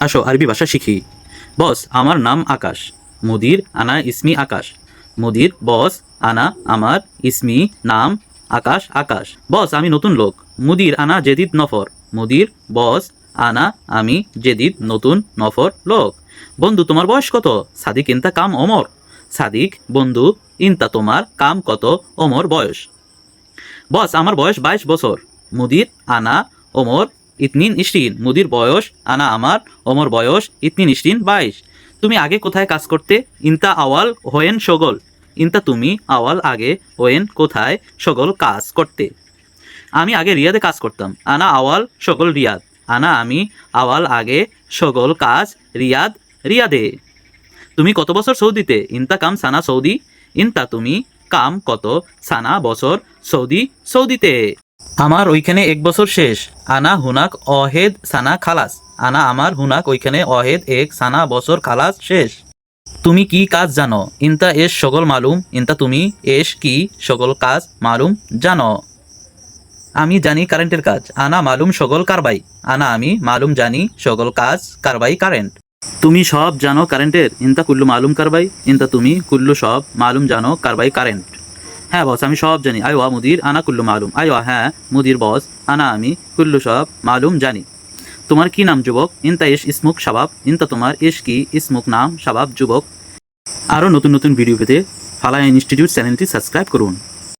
আসো আরবি ভাষা শিখি। বস, আমার নাম আকাশ। মুদির, আনা ইসমি আকাশ। মুদির, বস, আনা আমার, ইসমি নাম, আকাশ আকাশ। বস, আমি নতুন লোক। মুদির, আনা জেদিদ নফর। মুদির, বস, আনা আমি, জেদিদ নতুন, নফর লোক। বন্ধু, তোমার বয়স কত? সাদিক, ইনতা কাম ওমর। সাদিক, বন্ধু, ইনতা তোমার, কাম কত, ওমর বয়স। বস, আমার বয়স 22 বছর। মুদির, আনা ওমর ইতনিন ইশরিন। মুদির, বয়স, আনা আমার, ওমর বয়স, ইতনিন ইশরিন 22। তুমি আগে কোথায় কাজ করতে? ইনতা আওয়াল হোয়েন শগল। ইনতা তুমি, আওয়াল আগে, হোয়েন কোথায়, শগল কাজ করতে। আমি আগে রিয়াদে কাজ করতাম। আনা আওয়াল শগল রিয়াদ। আনা আমি, আওয়াল আগে, শগল কাজ, রিয়াদ রিয়াদে। তুমি কত বছর সৌদিতে? ইনতা কাম সানা সৌদি। ইনতা তুমি, কাম কত, সানা বছর, সৌদি সৌদিতে। আমার ওইখানে 1 বছর শেষ। আনা হুনাক অহেদ সানা খালাস। আনা আমার, হুনাক ওইখানে, অহেদ এক, সানা বছর, খালাস শেষ। তুমি কি কাজ জানো? ইনতা এস সকল মালুম। ইনতা তুমি, এস কি, সকল কাজ, মালুম জানো। আমি জানি কারেন্টের কাজ। আনা মালুম সকল কারবাই। আনা আমি, মালুম জানি, সকল কাজ, কারবাই কারেন্ট। তুমি সব জানো কারেন্টের? ইনতা কুল্লু মালুম কারবাই। ইনতা তুমি, কুল্লু সব, মালুম জানো, কারবাই কারেন্ট। হ্যাঁ বস, আমি সব জানি। আইওয়া মুদির, আনা কুল্লু মালুম। আইওয়া হ্যাঁ মুদির, বস, আনা আমি, কুল্লু সব, মালুম জানি। তোমার কি নাম যুবক? ইনতা ইস ইসমুক শাবাব। ইনতা তোমার, ইস কি, ইসমুক নাম, শাবাব যুবক। আরও নতুন নতুন ভিডিও পেতে ফালায়া ইনস্টিটিউট চ্যানেলটি সাবস্ক্রাইব করুন।